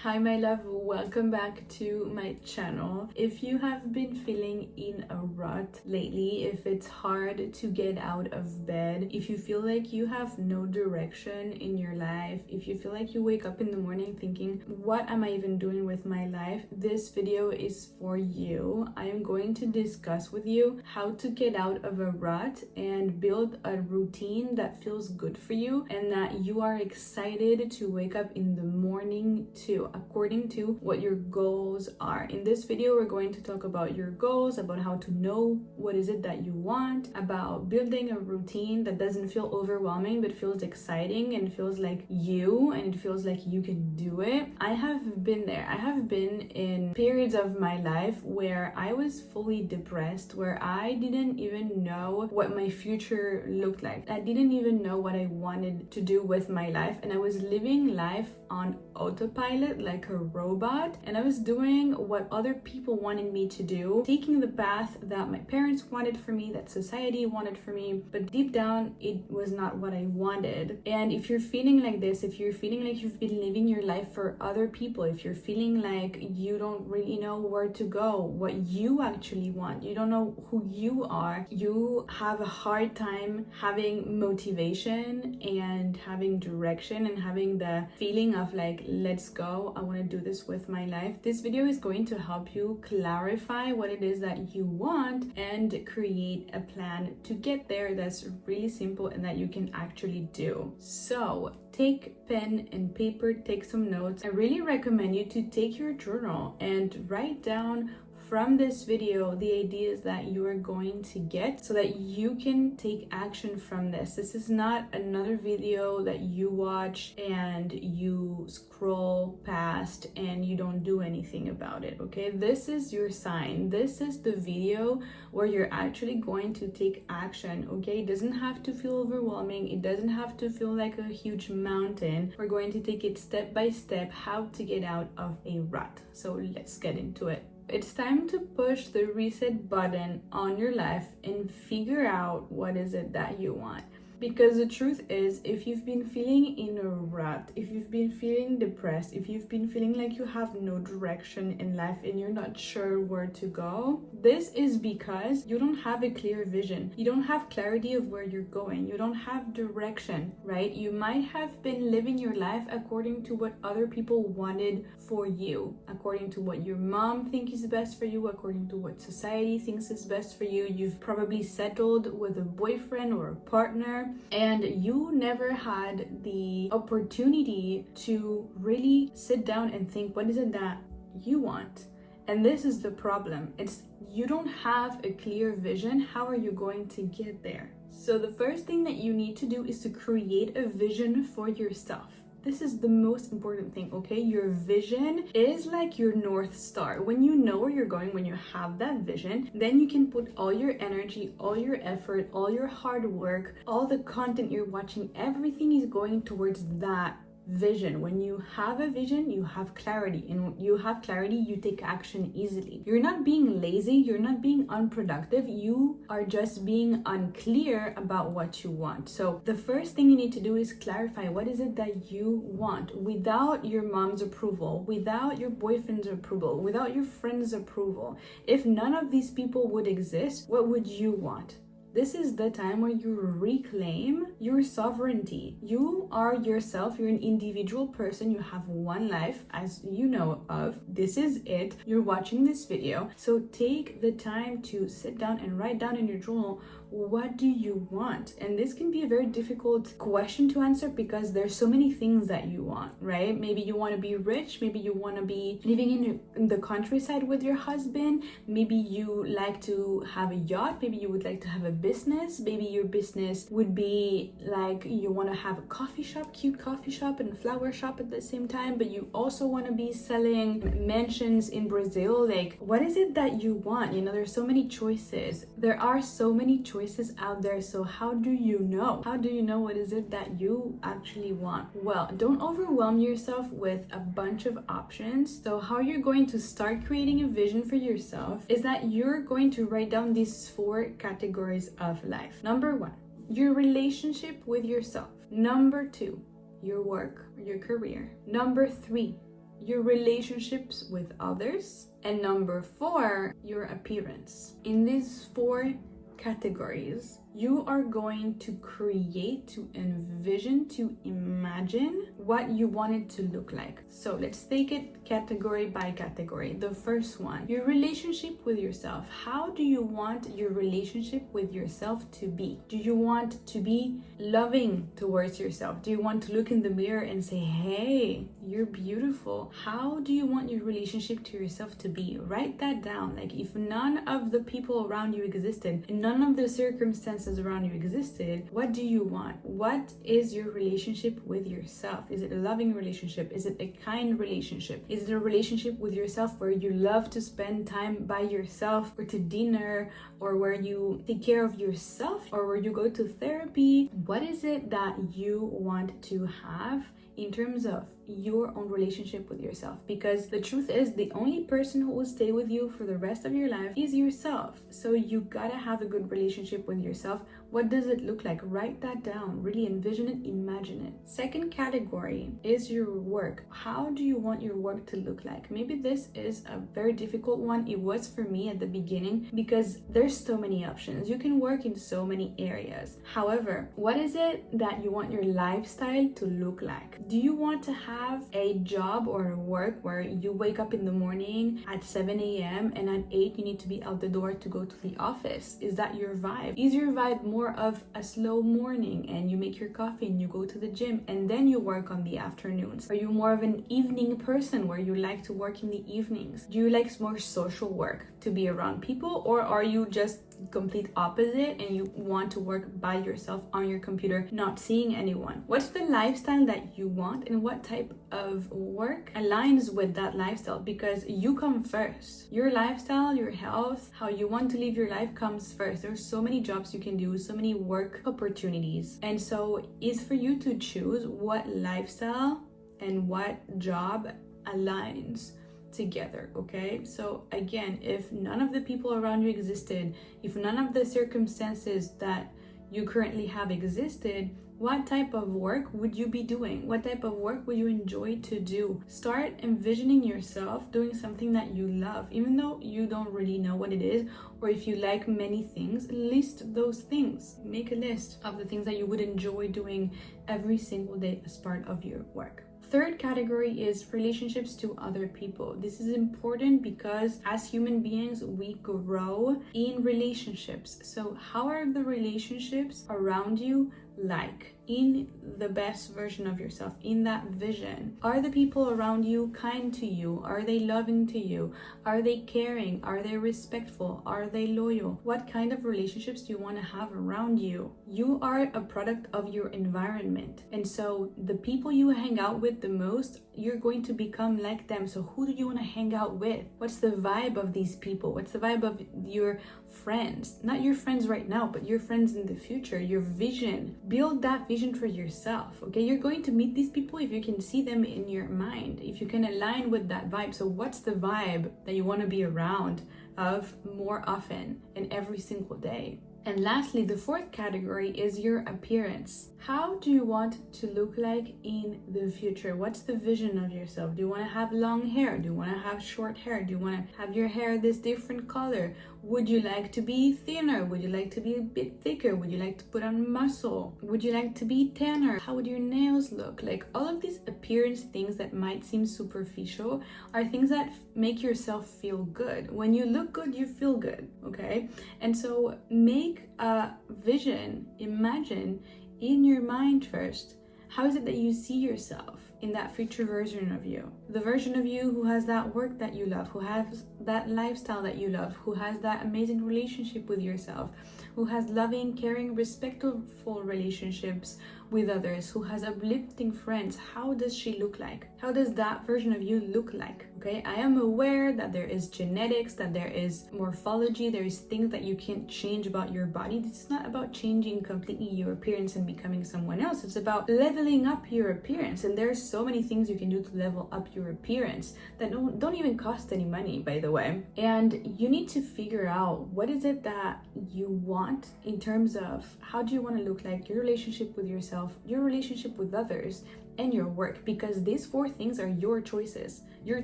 Hi my love, welcome back to my channel. If you have been feeling in a rut lately, if it's hard to get out of bed, if you feel like you have no direction in your life, if you feel like you wake up in the morning thinking, what am I even doing with my life? This video is for you. I am going to discuss with you how to get out of a rut and build a routine that feels good for you and that you are excited to wake up in the morning to, according to what your goals are. In this video, we're going to talk about your goals, about how to know what is it that you want, about building a routine that doesn't feel overwhelming but feels exciting and feels like you, and it feels like you can do it. I have been there. I have been in periods of my life where I was fully depressed, where I didn't even know what my future looked like. I didn't even know what I wanted to do with my life, and I was living life on autopilot like a robot, and I was doing what other people wanted me to do, taking the path that my parents wanted for me, that society wanted for me, but deep down it was not what I wanted. And if you're feeling like this, if you're feeling like you've been living your life for other people, if you're feeling like you don't really know where to go, what you actually want, you don't know who you are, you have a hard time having motivation and having direction and having the feeling of like, let's go, I want to do this with my life, this video is going to help you clarify what it is that you want and create a plan to get there that's really simple and that you can actually do. So take pen and paper, take some notes. I really recommend you to take your journal and write down from this video the ideas that you are going to get so that you can take action from this. This is not another video that you watch and you scroll past and you don't do anything about it, okay? This is your sign. This is the video where you're actually going to take action, okay? It doesn't have to feel overwhelming. It doesn't have to feel like a huge mountain. We're going to take it step by step how to get out of a rut. So let's get into it. It's time to push the reset button on your life and figure out what is it that you want. Because the truth is, if you've been feeling in a rut, if you've been feeling depressed, if you've been feeling like you have no direction in life and you're not sure where to go, this is because you don't have a clear vision. You don't have clarity of where you're going. You don't have direction, right? You might have been living your life according to what other people wanted for you, according to what your mom thinks is best for you, according to what society thinks is best for you. You've probably settled with a boyfriend or a partner, and you never had the opportunity to really sit down and think, what is it that you want? And this is the problem. It's you don't have a clear vision. How are you going to get there? So the first thing that you need to do is to create a vision for yourself. This is the most important thing, okay? Your vision is like your North Star. When you know where you're going, when you have that vision, then you can put all your energy, all your effort, all your hard work, all the content you're watching, everything is going towards that vision. When you have a vision, you have clarity, and when you have clarity, you take action easily. You're not being lazy, you're not being unproductive, you are just being unclear about what you want. So the first thing you need to do is clarify what is it that you want without your mom's approval, without your boyfriend's approval, without your friend's approval. If none of these people would exist, what would you want? This is the time where you reclaim your sovereignty. You are yourself. You're an individual person. You have one life, as you know of. This is it. You're watching this video. So take the time to sit down and write down in your journal, what do you want? And this can be a very difficult question to answer because there's so many things that you want, right? Maybe you want to be rich. Maybe you want to be living in the countryside with your husband. Maybe you like to have a yacht. Maybe you would like to have a business. Maybe your business would be like you want to have a coffee shop, cute coffee shop and flower shop at the same time, but you also want to be selling mansions in Brazil. Like, what is it that you want? You know, there's so many choices. There are so many choices out there. So how do you know? How do you know what is it that you actually want? Well, don't overwhelm yourself with a bunch of options. So how you're going to start creating a vision for yourself is that you're going to write down these 4 categories of life. Number 1, your relationship with yourself. Number 2, your work, your career. Number 3, your relationships with others, and number 4, your appearance. In these 4 categories, you are going to create, to envision, to imagine what you want it to look like. So let's take it category by category. The first one, your relationship with yourself. How do you want your relationship with yourself to be? Do you want to be loving towards yourself? Do you want to look in the mirror and say, hey, you're beautiful? How do you want your relationship to yourself to be? Write that down. Like, if none of the people around you existed, and none of the circumstances around you existed, what do you want? What is your relationship with yourself? Is it a loving relationship? Is it a kind relationship? Is it a relationship with yourself where you love to spend time by yourself, or to dinner, or where you take care of yourself, or where you go to therapy? What is it that you want to have in terms of your own relationship with yourself? Because the truth is, the only person who will stay with you for the rest of your life is yourself. So you gotta have a good relationship with yourself. What does it look like? Write that down. Really envision it, imagine it. Second category is your work. How do you want your work to look like? Maybe this is a very difficult one. It was for me at the beginning, because there's so many options. You can work in so many areas. However, what is it that you want your lifestyle to look like? Do you want to have a job or a work where you wake up in the morning at 7 a.m. and at 8 you need to be out the door to go to the office? Is that your vibe? Is your vibe more of a slow morning and you make your coffee and you go to the gym and then you work on the afternoons? Are you more of an evening person where you like to work in the evenings? Do you like more social work, to be around people, or are you just complete opposite and you want to work by yourself on your computer, not seeing anyone? What's the lifestyle that you want, and what type of work aligns with that lifestyle? Because you come first. Your lifestyle, your health, how you want to live your life comes first. There's so many jobs you can do, so many work opportunities, and so it's for you to choose what lifestyle and what job aligns together. Okay, so again, if none of the people around you existed, if none of the circumstances that you currently have existed, what type of work would you be doing? What type of work would you enjoy to do? Start envisioning yourself doing something that you love, even though you don't really know what it is, or if you like many things, list those things. Make a list of the things that you would enjoy doing every single day as part of your work. Third category is relationships to other people. This is important because as human beings, we grow in relationships. So how are the relationships around you like? In the best version of yourself, in that vision. Are the people around you kind to you? Are they loving to you? Are they caring? Are they respectful? Are they loyal? What kind of relationships do you want to have around you? You are a product of your environment. And so the people you hang out with the most, you're going to become like them. So who do you want to hang out with? What's the vibe of these people? What's the vibe of your friends? Not your friends right now, but your friends in the future, your vision. Build that vision for yourself. Okay, you're going to meet these people if you can see them in your mind, if you can align with that vibe. So what's the vibe that you want to be around of more often and every single day? And lastly, the fourth category is your appearance. How do you want to look like in the future? What's the vision of yourself? Do you want to have long hair? Do you want to have short hair? Do you want to have your hair this different color? Would you like to be thinner? Would you like to be a bit thicker? Would you like to put on muscle? Would you like to be tanner? How would your nails look? Like, all of these appearance things that might seem superficial are things that make yourself feel good. When you look good, you feel good, okay? And so make a vision, imagine in your mind first, how is it that you see yourself in that future version of you? The version of you who has that work that you love, who has that lifestyle that you love, who has that amazing relationship with yourself, who has loving, caring, respectful relationships with others, who has uplifting friends. How does she look like? How does that version of you look like? Okay, I am aware that there is genetics, that there is morphology, there is things that you can't change about your body. It's not about changing completely your appearance and becoming someone else. It's about leveling up your appearance. And there's so many things you can do to level up your appearance that don't even cost any money, by the way. And you need to figure out what is it that you want in terms of how do you want to look like, your relationship with yourself, your relationship with others, and your work, because these 4 things are your choices. You're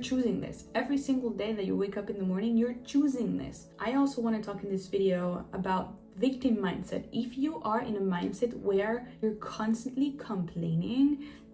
choosing this. Every single day that you wake up in the morning, you're choosing this. I also want to talk in this video about victim mindset. If you are in a mindset where you're constantly complaining,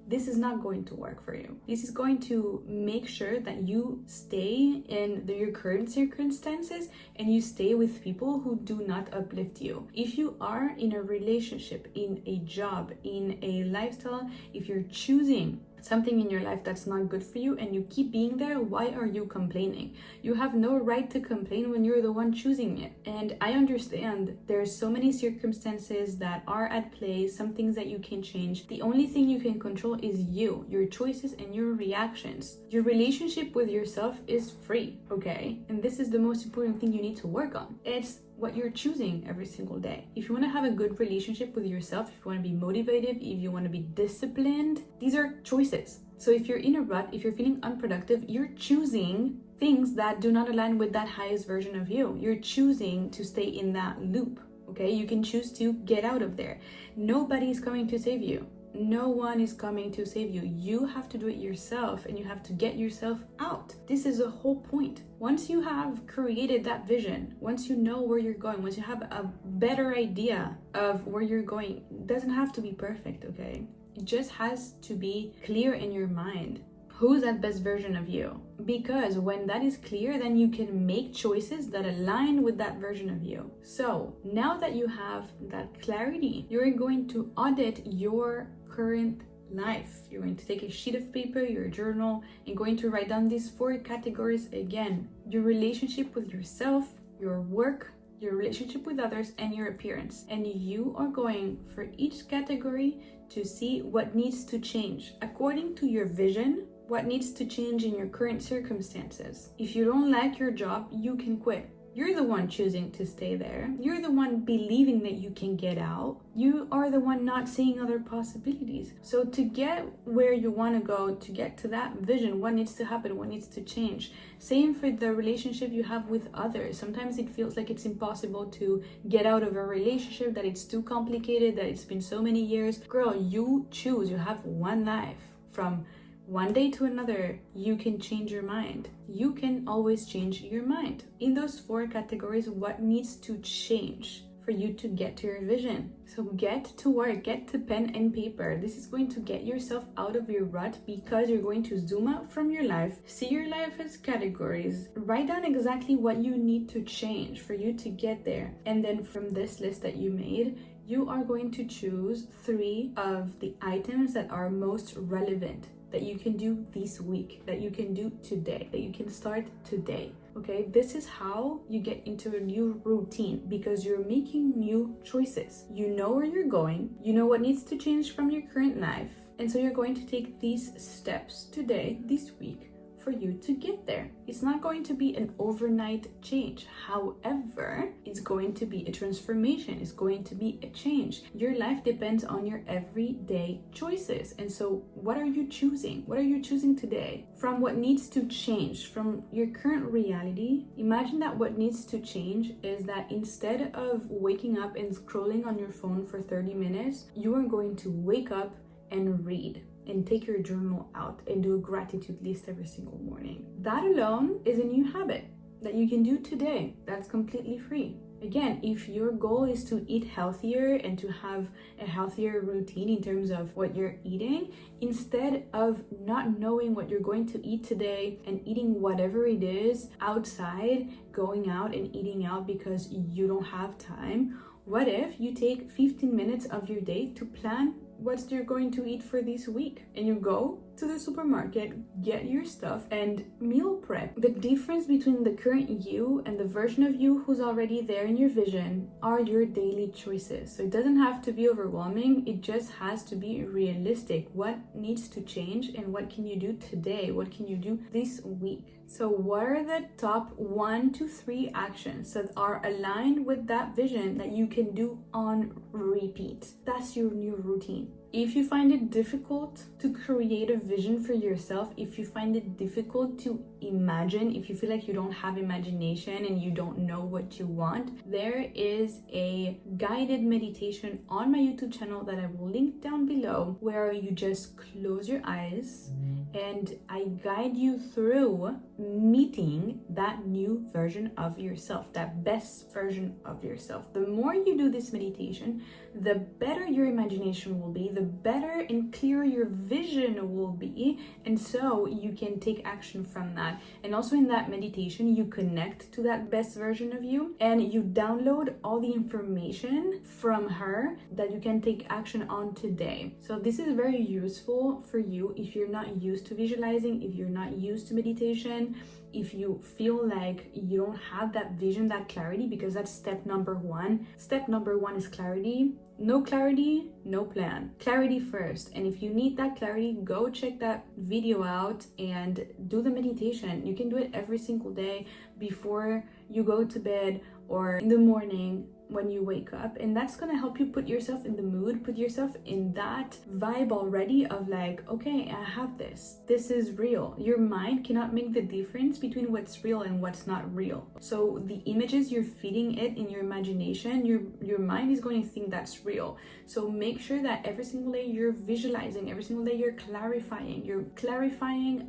this is not going to work for you. This is going to make sure that you stay in your current circumstances and you stay with people who do not uplift you. If you are in a relationship, in a job, in a lifestyle, if you're choosing something in your life that's not good for you and you keep being there, why are you complaining? You have no right to complain when you're the one choosing it. And I understand there's so many circumstances that are at play, some things that you can change. The only thing you can control is you, your choices and your reactions. Your relationship with yourself is free, okay? And this is the most important thing you need to work on. It's what you're choosing every single day. If you want to have a good relationship with yourself, if you want to be motivated, if you want to be disciplined, these are choices. So if you're in a rut, if you're feeling unproductive, you're choosing things that do not align with that highest version of you. You're choosing to stay in that loop, okay? You can choose to get out of there. Nobody's coming to save you. No one is coming to save you. You have to do it yourself and you have to get yourself out. This is the whole point. Once you have created that vision, once you know where you're going, once you have a better idea of where you're going, it doesn't have to be perfect, okay? It just has to be clear in your mind. Who's that best version of you? Because when that is clear, then you can make choices that align with that version of you. So now that you have that clarity, you're going to audit your current life. You're going to take a sheet of paper, your journal, and going to write down these 4 categories again. Your relationship with yourself, your work, your relationship with others, and your appearance. And you are going for each category to see what needs to change according to your vision, what needs to change in your current circumstances. If you don't like your job, you can quit. You're the one choosing to stay there. You're the one believing that you can get out. You are the one not seeing other possibilities. So to get where you want to go, to get to that vision, what needs to happen, what needs to change. Same for the relationship you have with others. Sometimes it feels like it's impossible to get out of a relationship, that it's too complicated, that it's been so many years. Girl, you choose. You have one life. From one day to another, you can change your mind. You can always change your mind. In those 4 categories, what needs to change for you to get to your vision? So get to work, get to pen and paper. This is going to get yourself out of your rut, because you're going to zoom out from your life, see your life as categories, write down exactly what you need to change for you to get there. And then from this list that you made, you are going to choose 3 of the items that are most relevant, that you can do this week, that you can do today, that you can start today. Okay, this is how you get into a new routine, because you're making new choices. You know where you're going, you know what needs to change from your current life, and so you're going to take these steps today, this week, for you to get there. It's not going to be an overnight change. However, it's going to be a transformation. It's going to be a change. Your life depends on your everyday choices. And so what are you choosing? What are you choosing today? From what needs to change, from your current reality, imagine that what needs to change is that instead of waking up and scrolling on your phone for 30 minutes, you are going to wake up and read, and take your journal out and do a gratitude list every single morning. That alone is a new habit that you can do today. That's completely free. Again, if your goal is to eat healthier and to have a healthier routine in terms of what you're eating, instead of not knowing what you're going to eat today and eating whatever it is outside, going out and eating out because you don't have time, what if you take 15 minutes of your day to plan what you're going to eat for this week, and you go to the supermarket, get your stuff, and meal prep? The difference between the current you and the version of you who's already there in your vision are your daily choices. So it doesn't have to be overwhelming, it just has to be realistic. What needs to change and what can you do today? What can you do this week? So what are the top 1 to 3 actions that are aligned with that vision that you can do on repeat? That's your new routine. If you find it difficult to create a vision for yourself, if you find it difficult to imagine, if you feel like you don't have imagination and you don't know what you want, there is a guided meditation on my YouTube channel that I will link down below, where you just close your eyes and I guide you through meeting that new version of yourself, that best version of yourself. The more you do this meditation, the better your imagination will be, the better and clearer your vision will be, and so you can take action from that. And also in that meditation, you connect to that best version of you and you download all the information from her that you can take action on today. So this is very useful for you if you're not used to visualizing, if you're not used to meditation, if you feel like you don't have that vision, that clarity, because that's step number one. Step number one is clarity. No clarity, no plan. Clarity first. And if you need that clarity, go check that video out and do the meditation. You can do it every single day before you go to bed or in the morning when you wake up, and that's gonna help you put yourself in the mood, put yourself in that vibe already of like, okay, I have this is real. Your mind cannot make the difference between what's real and what's not real. So the images you're feeding it in your imagination, your mind is going to think that's real. So make sure that every single day you're visualizing, every single day you're clarifying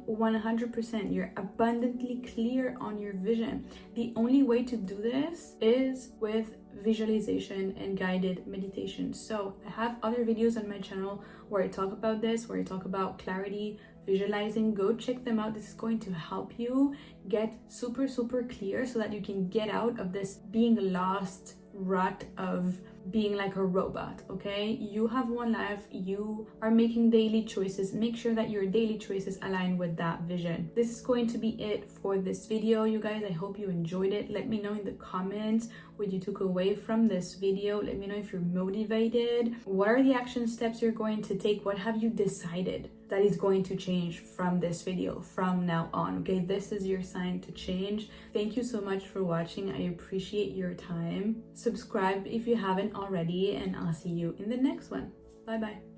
100%. You're abundantly clear on your vision. The only way to do this is with visualization and guided meditation. So I have other videos on my channel where I talk about this, where I talk about clarity, visualizing. Go check them out. This is going to help you get super clear so that you can get out of this being lost rut of being like a robot. Okay, you have one life, you are making daily choices. Make sure that your daily choices align with that vision. This is going to be it for this video, you guys. I hope you enjoyed it. Let me know in the comments what you took away from this video. Let me know if you're motivated. What are the action steps you're going to take? What have you decided that is going to change from this video from now on? Okay, this is your sign to change. Thank you so much for watching. I appreciate your time. Subscribe if you haven't already, and I'll see you in the next one. Bye bye.